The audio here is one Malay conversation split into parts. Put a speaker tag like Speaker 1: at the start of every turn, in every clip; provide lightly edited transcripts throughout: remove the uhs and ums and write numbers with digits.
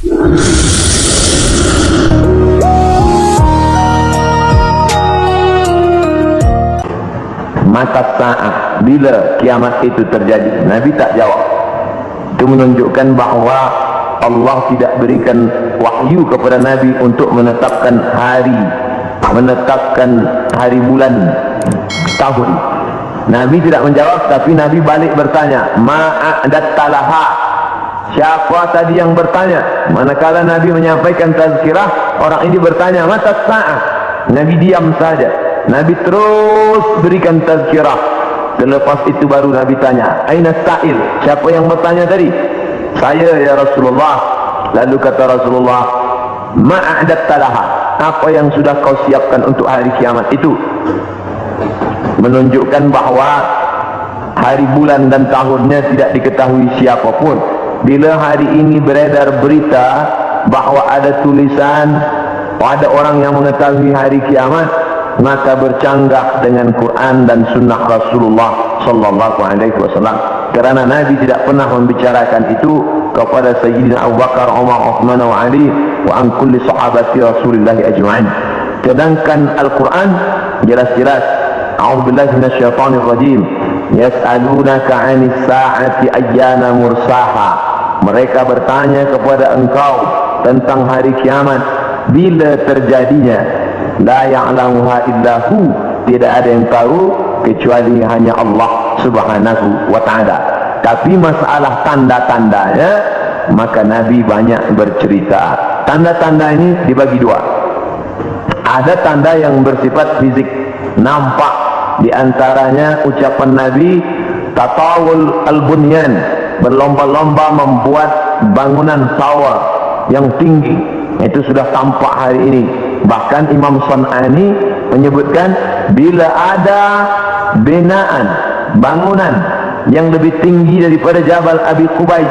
Speaker 1: Mata saat, bila kiamat itu terjadi? Nabi tak jawab. Itu menunjukkan bahawa Allah tidak berikan wahyu kepada Nabi untuk menetapkan hari, bulan, tahun. Nabi tidak menjawab, tapi Nabi balik bertanya, ma'adattalaha, siapa tadi yang bertanya? Manakala Nabi menyampaikan tazkirah, orang ini bertanya, mata saat. Nabi diam saja. Nabi terus berikan tazkirah. Selepas itu baru Nabi tanya, aina sa'il? Siapa yang bertanya tadi? Saya ya Rasulullah. Lalu kata Rasulullah, ma'adattalaha, apa yang sudah kau siapkan untuk hari kiamat itu? Menunjukkan bahawa hari, bulan dan tahunnya tidak diketahui siapapun. Bila hari ini beredar berita bahawa ada tulisan, ada orang yang mengetahui hari kiamat, maka bercanggah dengan Quran dan sunnah Rasulullah sallallahu alaihi wasallam. Kerana Nabi tidak pernah membicarakan itu kepada Sayyidina Abu Bakar, Umar, Uthman wa Ali wa an kulli sahabati Rasulullah ajma'in. Sedangkan Al-Quran jelas-jelas, a'udzubillahi minasyaitonir rajim, yas'alunaka 'anis sa'ati ayyana mursaha. Mereka bertanya kepada engkau tentang hari kiamat, bila terjadinya. La ya'lamuha illahu, tidak ada yang tahu kecuali hanya Allah subhanahu wa ta'ala. Tapi masalah tanda-tandanya, maka Nabi banyak bercerita. Tanda-tanda ini dibagi dua. Ada tanda yang bersifat fisik, nampak. Di antaranya ucapan Nabi, tatawul al-bunyan, berlomba-lomba membuat bangunan tower yang tinggi. Itu sudah tampak hari ini. Bahkan Imam San'ani menyebutkan, bila ada binaan, bangunan yang lebih tinggi daripada Jabal Abi Qubais,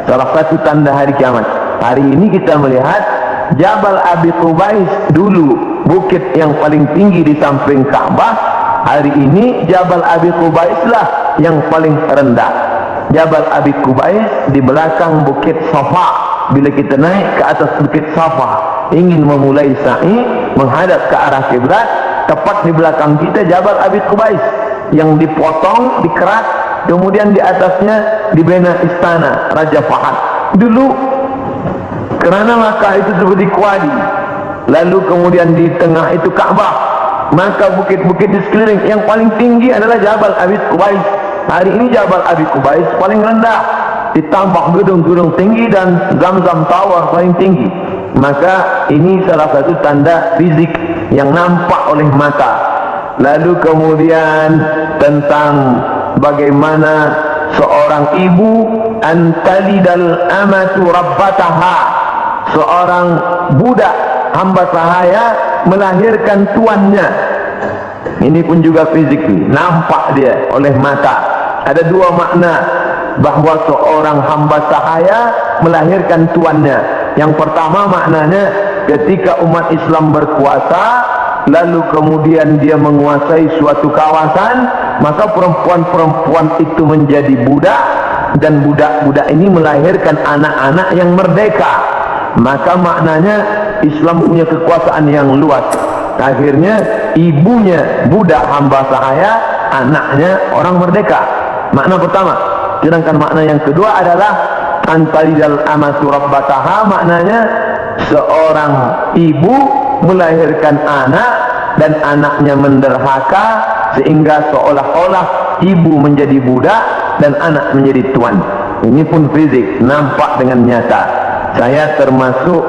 Speaker 1: salah satu tanda hari kiamat. Hari ini kita melihat Jabal Abi Qubais, dulu bukit yang paling tinggi di samping Ka'bah. Hari ini Jabal Abi Qubais lah yang paling rendah. Jabal Abi Qubais di belakang bukit Safa. Bila kita naik ke atas bukit Safa, ingin memulai sa'i menghadap ke arah kiblat, tepat di belakang kita Jabal Abi Qubais yang dipotong, dikerat, kemudian di atasnya dibina istana Raja Fahad. Dulu kerana Makkah itu seperti kuali, lalu kemudian di tengah itu Ka'bah, maka bukit-bukit di sekeliling yang paling tinggi adalah Jabal Abi Qubais. Hari ini Jabal Abi Qubais paling rendah, ditambah gedung-gedung tinggi dan Zamzam Tower paling tinggi. Maka ini salah satu tanda fisik yang nampak oleh mata. Lalu kemudian tentang bagaimana seorang ibu, antalidal amatu rabbataha, seorang budak hamba sahaya melahirkan tuannya. Ini pun juga fisik, nampak dia oleh mata. Ada dua makna bahawa seorang hamba sahaya melahirkan tuannya. Yang pertama maknanya, ketika umat Islam berkuasa, lalu kemudian dia menguasai suatu kawasan, maka perempuan-perempuan itu menjadi budak, dan budak-budak ini melahirkan anak-anak yang merdeka. Maka maknanya Islam punya kekuasaan yang luas. Akhirnya ibunya budak hamba sahaya, anaknya orang merdeka. Makna pertama. Sedangkan makna yang kedua adalah antalidal amatu rabbataha, maknanya seorang ibu melahirkan anak dan anaknya menderhaka, sehingga seolah-olah ibu menjadi budak dan anak menjadi tuan. Ini pun fisik, nampak dengan nyata. Saya termasuk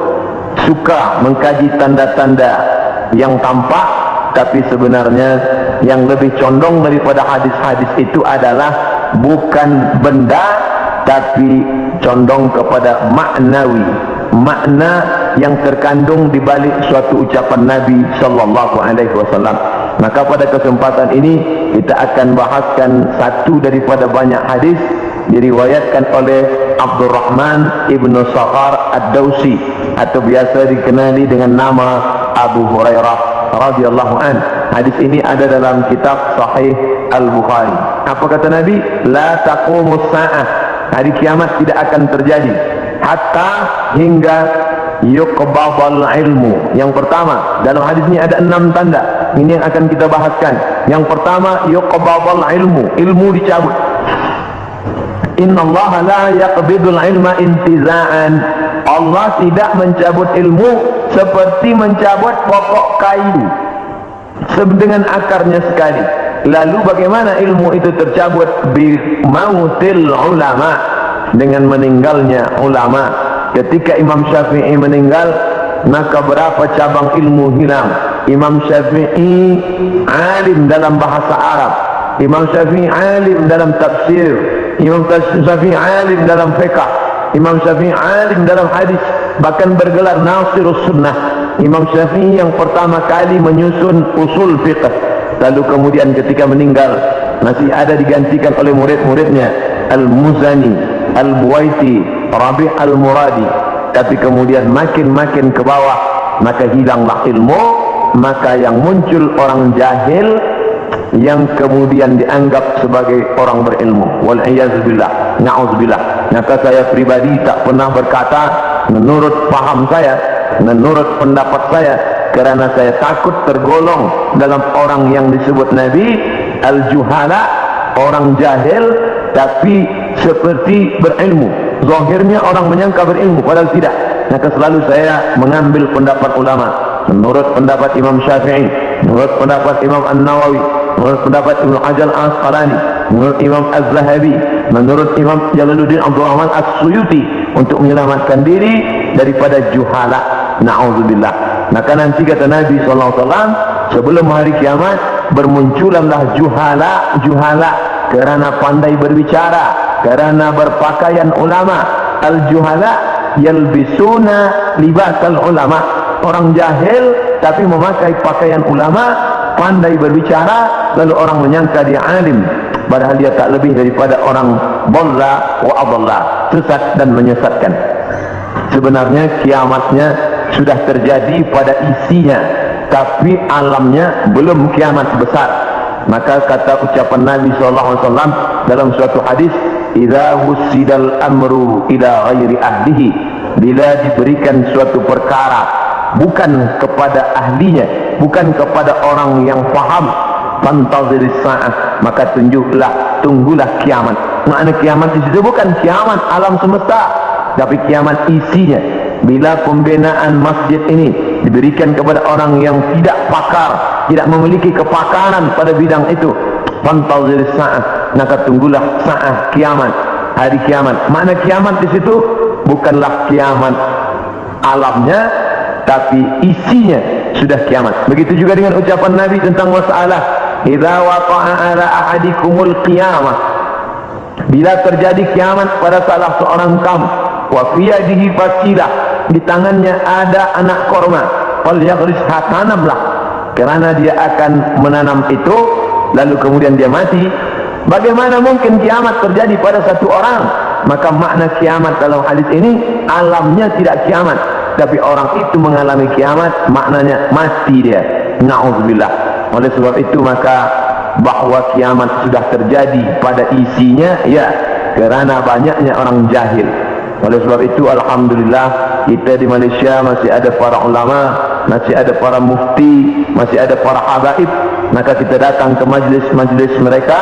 Speaker 1: suka mengkaji tanda-tanda yang tampak, tapi sebenarnya yang lebih condong daripada hadis-hadis itu adalah bukan benda, tapi condong kepada maknawi, makna yang terkandung di balik suatu ucapan Nabi sallallahu alaihi wasallam. Maka pada kesempatan ini kita akan bahaskan satu daripada banyak hadis diriwayatkan oleh Abdurrahman ibnu Sakhar ad-Dausi, atau biasa dikenali dengan nama Abu Hurairah radhiyallahu an. Hadis ini ada dalam kitab Sahih Al-Bukhari. Apa kata Nabi? La taqumus sa'ah, hari kiamat tidak akan terjadi hatta hingga yuqbadal ilmu. Yang pertama, dalam hadis ini ada 6 tanda. Ini yang akan kita bahaskan. Yang pertama, yuqbadal ilmu, ilmu dicabut. Inna Allah la yaqbidul ilma intiza'an. Allah tidak mencabut ilmu seperti mencabut pokok kayu dengan akarnya sekali. Lalu bagaimana ilmu itu tercabut? Bi mautil ulama, dengan meninggalnya ulama. Ketika Imam Syafi'i meninggal, maka berapa cabang ilmu hilang. Imam Syafi'i alim dalam bahasa Arab, Imam Syafi'i alim dalam tafsir, Imam Syafi'i alim dalam fiqh, Imam Syafi'i alim dalam hadis, bahkan bergelar Nasirus Sunnah. Imam Syafi'i yang pertama kali menyusun usul fiqh. Lalu kemudian ketika meninggal, masih ada digantikan oleh murid-muridnya, Al-Muzani, Al-Buwaiti, Rabi' Al-Muradi. Tapi kemudian makin ke bawah, maka hilanglah ilmu. Maka yang muncul orang jahil yang kemudian dianggap sebagai orang berilmu. Wal'iyazubillah, na'udzubillah. Maka saya pribadi tak pernah berkata menurut paham saya, menurut pendapat saya, kerana saya takut tergolong dalam orang yang disebut Nabi al-juhala, orang jahil tapi seperti berilmu. Zahirnya orang menyangka berilmu, padahal tidak. Maka selalu saya mengambil pendapat ulama. Menurut pendapat Imam Syafi'i, menurut pendapat Imam An-Nawawi, menurut pendapat Ibnu Hajar Al-Asqalani, menurut Imam Az-Zahabi, menurut Imam Jalaluddin Abdul Rahman As-Suyuti, untuk menyelamatkan diri daripada juhala. Na'udzubillah. Maka nanti kata Nabi SAW, sebelum hari kiamat bermunculanlah juhala kerana pandai berbicara, kerana berpakaian ulama. Al-juhala yalbisuna libasal ulama. Orang jahil tapi memakai pakaian ulama, pandai berbicara, lalu orang menyangka dia alim, padahal dia tak lebih daripada orang dhalla wa adalla, sesat dan menyesatkan. Sebenarnya kiamatnya sudah terjadi pada isinya, tapi alamnya belum kiamat besar. Maka kata ucapan Nabi SAW dalam suatu hadis, idza wusidal amru ila ghairi ahlihi, bila diberikan suatu perkara bukan kepada ahlinya, bukan kepada orang yang faham, fantaziris sa'ah, maka tunggulah kiamat. Makna kiamat di situ bukan kiamat alam semesta, tapi kiamat isinya. Bila pembinaan masjid ini diberikan kepada orang yang tidak pakar, tidak memiliki kepakaran pada bidang itu, fantaziris sa'ah, maka tunggulah sa'ah, kiamat, hari kiamat. Makna kiamat di situ bukanlah kiamat alamnya, tapi isinya sudah kiamat. Begitu juga dengan ucapan Nabi tentang masalah idza waqa'a ala ahadikumul qiyamah, bila terjadi kiamat pada salah seorang kamu, wa fi yadihi fasilah, di tangannya ada anak korma, falyaghris, tanamlah, kerana dia akan menanam itu, lalu kemudian dia mati. Bagaimana mungkin kiamat terjadi pada satu orang? Maka makna kiamat dalam hadis ini alamnya tidak kiamat, tapi orang itu mengalami kiamat, maknanya mati dia. Na'udzubillah. Oleh sebab itu maka bahwa kiamat sudah terjadi pada isinya, ya, kerana banyaknya orang jahil. Oleh sebab itu alhamdulillah kita di Malaysia masih ada para ulama, masih ada para mufti, masih ada para habaib. Maka kita datang ke majlis-majlis mereka,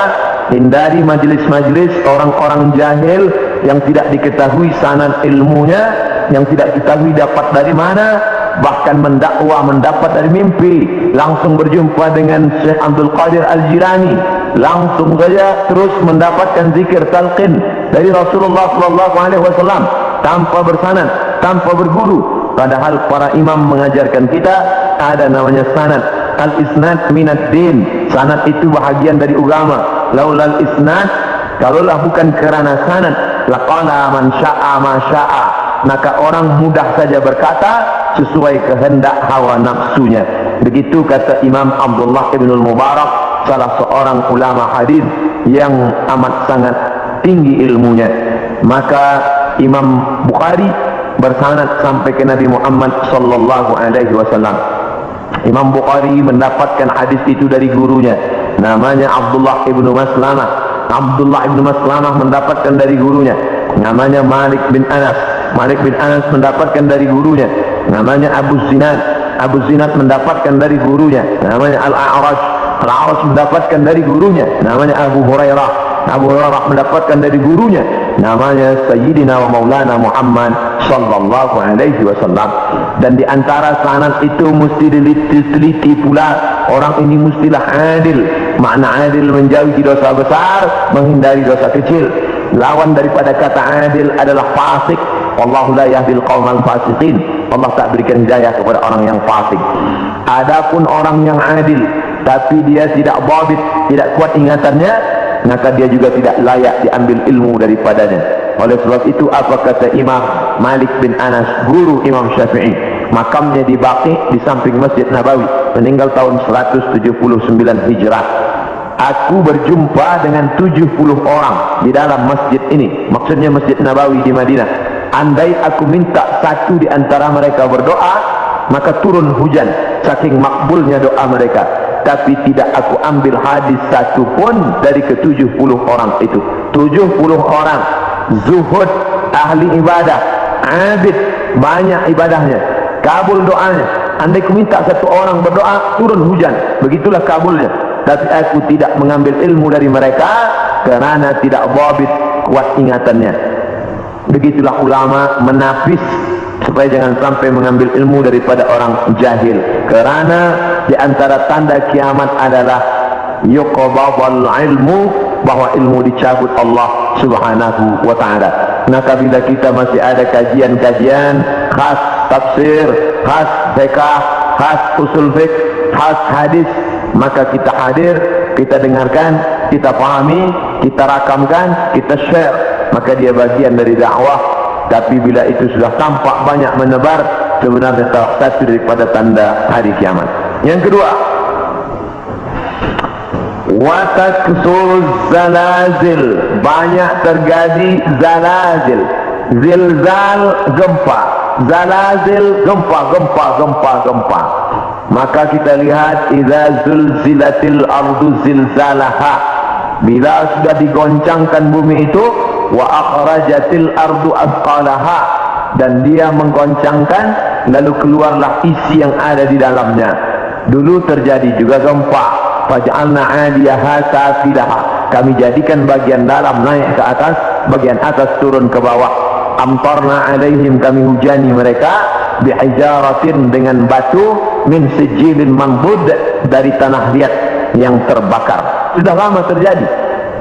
Speaker 1: hindari majlis-majlis orang-orang jahil yang tidak diketahui sanad ilmunya, yang tidak diketahui dapat dari mana, bahkan mendakwa mendapat dari mimpi. Langsung berjumpa dengan Syekh Abdul Qadir Al-Jilani, langsung saja terus mendapatkan zikir talqin dari Rasulullah SAW tanpa bersanad, tanpa berguru. Padahal para imam mengajarkan kita ada namanya sanad. Al-isnad minad din, sanad itu bahagian dari agama. Laulal isnad, kalaulah bukan kerana sanad, laqala man sya'a ma sya'a, maka orang mudah saja berkata sesuai kehendak hawa nafsunya. Begitu kata Imam Abdullah ibn al-Mubarak, salah seorang ulama hadis yang amat sangat tinggi ilmunya. Maka Imam Bukhari bersanad sampai ke Nabi Muhammad sallallahu alaihi wasallam. Imam Bukhari mendapatkan hadis itu dari gurunya, namanya Abdullah ibn Maslamah. Abdullah ibn Maslamah mendapatkan dari gurunya, namanya Malik bin Anas. Malik bin Anas mendapatkan dari gurunya namanya Abu Zinad. Abu Zinad mendapatkan dari gurunya namanya Al-A'raj. Al-A'raj mendapatkan dari gurunya namanya Abu Hurairah. Abu Hurairah mendapatkan dari gurunya namanya Sayyidina wa Maulana Muhammad sallallahu alaihi wasallam. Dan di antara sanad itu mesti diteliti pula, orang ini mestilah adil. Makna adil menjauhi dosa besar, menghindari dosa kecil. Lawan daripada kata adil adalah fasik. Wallahu la yahdil qaumal fasiqin. Allah tak berikan hidayah kepada orang yang fasik. Adapun orang yang adil tapi dia tidak dhabit, tidak kuat ingatannya, maka dia juga tidak layak diambil ilmu daripadanya. Oleh sebab itu apa kata Imam Malik bin Anas, guru Imam Syafi'i, makamnya di Baqi di samping Masjid Nabawi, meninggal tahun 179 Hijrah. Aku berjumpa dengan 70 orang di dalam masjid ini, maksudnya Masjid Nabawi di Madinah. Andai aku minta satu di antara mereka berdoa, maka turun hujan saking makbulnya doa mereka. Tapi tidak aku ambil hadis satu pun dari ke-70 orang itu. 70 orang zuhud, ahli ibadah, abid, banyak ibadahnya, kabul doanya. Andai aku minta satu orang berdoa, turun hujan, begitulah kabulnya. Tapi aku tidak mengambil ilmu dari mereka kerana tidak dhabit, kuat ingatannya. Begitulah ulama menapis supaya jangan sampai mengambil ilmu daripada orang jahil. Kerana di antara tanda kiamat adalah yuqbadul ilmu, bahwa ilmu dicabut Allah Subhanahu wa taala. Maka bila kita masih ada kajian-kajian khas tafsir, khas fiqh, khas usul fiqh, khas hadis, maka kita hadir, kita dengarkan, kita pahami, kita rakamkan, kita share, maka dia bagian dari dakwah. Tapi bila itu sudah tampak banyak menebar, sebenarnya salah satu daripada tanda hari kiamat. Yang kedua, wataksuruz zalazil, banyak terjadi zalazil, zilzal gempa, zalazil gempa. Maka kita lihat idza zulzilatil ardu zilzalaha, bila sudah digoncangkan bumi itu, wa akhrajatil ardu athqalaha, dan dia menggoncangkan lalu keluarlah isi yang ada di dalamnya. Dulu terjadi juga gempa, faj'alna 'aliyaha safilaha, kami jadikan bagian dalam naik ke atas, bagian atas turun ke bawah. Amtarna 'alaihim, kami hujani mereka bihijaratin, dengan batu, min sijilin mandud, dari tanah liat yang terbakar. Sudah lama terjadi,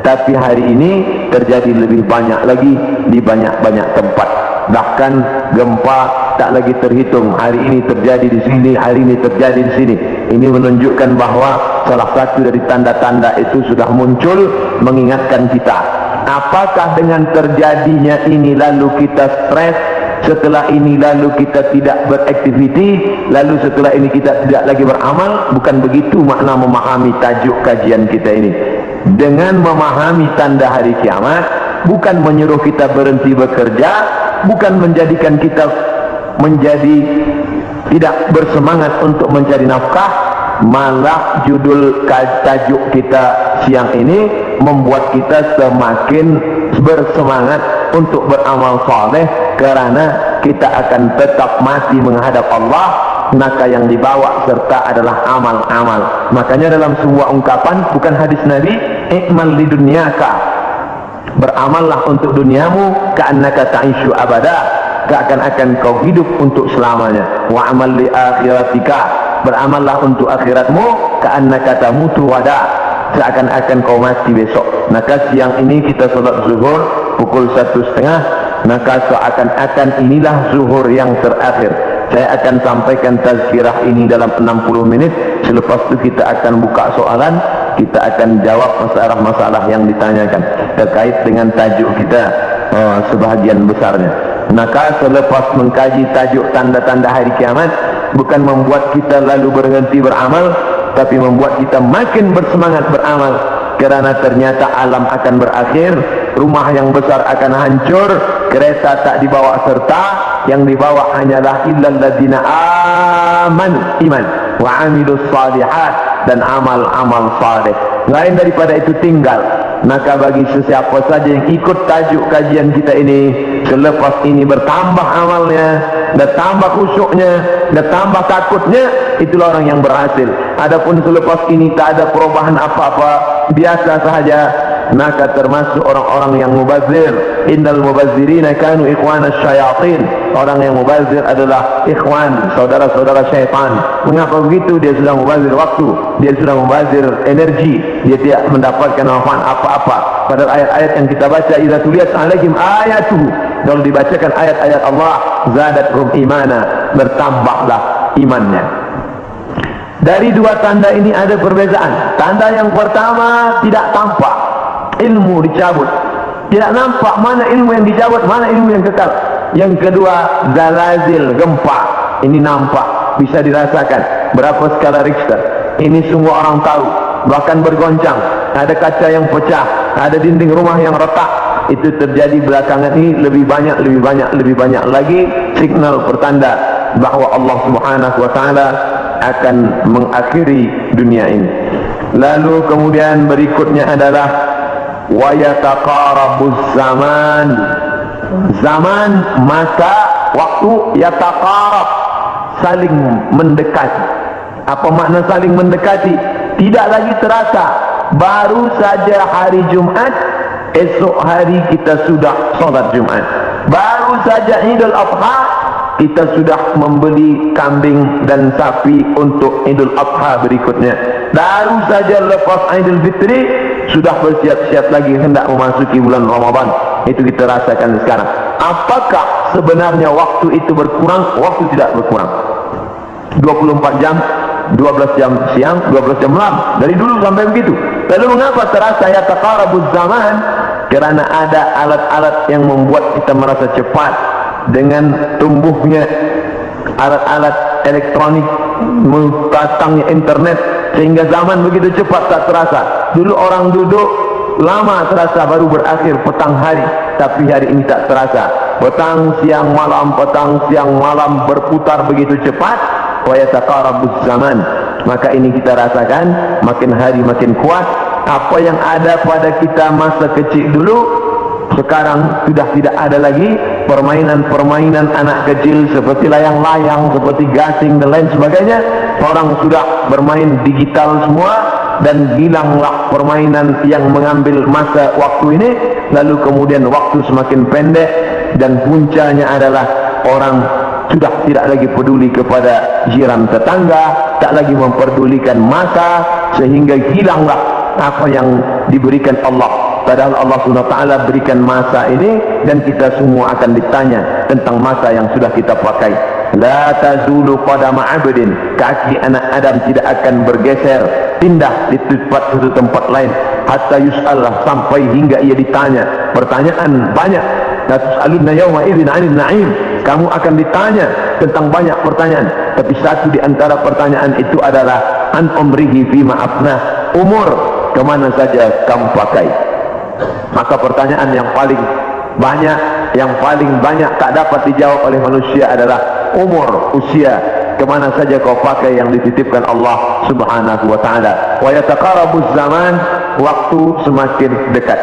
Speaker 1: tapi hari ini terjadi lebih banyak lagi di banyak-banyak tempat. Bahkan gempa tak lagi terhitung, hari ini terjadi di sini, hari ini terjadi di sini. Ini menunjukkan bahawa salah satu dari tanda-tanda itu sudah muncul, mengingatkan kita. Apakah dengan terjadinya ini lalu kita stres, setelah ini lalu kita tidak beraktiviti, lalu setelah ini kita tidak lagi beramal? Bukan begitu makna memahami tajuk kajian kita ini. Dengan memahami tanda hari kiamat, bukan menyuruh kita berhenti bekerja, bukan menjadikan kita menjadi tidak bersemangat untuk mencari nafkah, malah judul tajuk kita siang ini membuat kita semakin bersemangat untuk beramal saleh, kerana kita akan tetap mati menghadap Allah. Maka yang dibawa serta adalah amal-amal. Makanya dalam sebuah ungkapan, bukan hadis Nabi, ikmal li dunyaka, beramallah untuk duniamu, ka'annaka ta'ishu abada, seakan-akan kau hidup untuk selamanya. Wa amal li akhiratika, beramallah untuk akhiratmu, ka'annaka tamutu wada, seakan-akan kau mati besok. Maka siang ini kita salat zuhur pukul 1:30, maka seakan-akan inilah zuhur yang terakhir. Saya akan sampaikan tazkirah ini dalam 60 minit. Selepas itu kita akan buka soalan, kita akan jawab masalah-masalah yang ditanyakan terkait dengan tajuk kita sebahagian besarnya. Maka selepas mengkaji tajuk tanda-tanda hari kiamat, bukan membuat kita lalu berhenti beramal, tapi membuat kita makin bersemangat beramal. Kerana ternyata alam akan berakhir, rumah yang besar akan hancur, kereta tak dibawa serta, yang dibawa hanyalah illal ladzina aman, iman, wa amilus salihat, dan amal-amal saleh. Lain daripada itu tinggal. Maka bagi sesiapa saja yang ikut tajuk kajian kita ini, selepas ini bertambah amalnya, bertambah khusyuknya, bertambah takutnya, itulah orang yang berhasil. Adapun selepas ini tak ada perubahan apa-apa, biasa sahaja, maka termasuk orang-orang yang mubazir. Innal mubazzirina kanu ikhwana syayatin. Orang yang mubazir adalah ikhwan, saudara-saudara syaitan. Mengapa begitu? Dia sudah mubazir waktu, dia sudah mubazir energi, dia tidak mendapatkan manfaat apa-apa. Padahal ayat-ayat yang kita baca, idza tuliyat alaihim ayatuhu, kalau dibacakan ayat-ayat Allah, zadathum imana, bertambahlah imannya. Dari dua tanda ini ada perbezaan. Tanda yang pertama, tidak tampak, ilmu dicabut, tidak nampak mana ilmu yang dicabut, mana ilmu yang kekal. Yang kedua, zalazil, gempa, ini nampak, bisa dirasakan. Berapa skala Richter, ini semua orang tahu, bahkan bergoncang. Ada kaca yang pecah, ada dinding rumah yang retak. Itu terjadi belakangan ini, lebih banyak lagi signal pertanda bahawa Allah Subhanahu wa taala akan mengakhiri dunia ini. Lalu kemudian berikutnya adalah wa yataqarabuz zaman. Zaman, masa, waktu, yataqarab, saling mendekati. Apa makna saling mendekati? Tidak lagi terasa. Baru saja hari Jumat, esok hari kita sudah salat Jumat. Baru saja Idul Adha, kita sudah membeli kambing dan sapi untuk Idul Adha berikutnya. Baru saja lepas Idul Fitri, sudah bersiap-siap lagi hendak memasuki bulan Ramadan. Itu kita rasakan sekarang. Apakah sebenarnya waktu itu berkurang? Waktu tidak berkurang. 24 jam, 12 jam siang, 12 jam malam, dari dulu sampai begitu. Lalu mengapa terasa yataqarabuz zaman? Kerana ada alat-alat yang membuat kita merasa cepat. Dengan tumbuhnya alat-alat elektronik, datangnya internet, sehingga zaman begitu cepat tak terasa. Dulu orang duduk lama terasa, baru berakhir petang hari. Tapi hari ini tak terasa, petang siang malam, petang siang malam, berputar begitu cepat. Wa yataqarabuz zaman. Maka ini kita rasakan, makin hari makin kuat. Apa yang ada pada kita masa kecil dulu, sekarang sudah tidak ada lagi. Permainan-permainan anak kecil seperti layang-layang, seperti gasing dan lain sebagainya, orang sudah bermain digital semua. Dan hilanglah permainan yang mengambil masa waktu ini. Lalu kemudian waktu semakin pendek, dan puncanya adalah orang sudah tidak lagi peduli kepada jiran tetangga, tak lagi memperdulikan masa, sehingga hilanglah apa yang diberikan Allah. Padahal Allah SWT berikan masa ini, dan kita semua akan ditanya tentang masa yang sudah kita pakai. La tazulu qadama 'abdin, kaki anak Adam tidak akan bergeser, pindah di satu tempat lain, hatta yus'alah, sampai hingga ia ditanya. Pertanyaan banyak. La tus'aluna yawma idzin 'anil na'im, kamu akan ditanya tentang banyak pertanyaan. Tapi satu di antara pertanyaan itu adalah an umrihi fima afnah, umur kemana saja kamu pakai. Maka pertanyaan yang paling banyak tak dapat dijawab oleh manusia adalah umur, usia, kemana saja kau pakai yang dititipkan Allah Subhanahu wa ta'ala. Wa yataqarabuz zaman, waktu semakin dekat.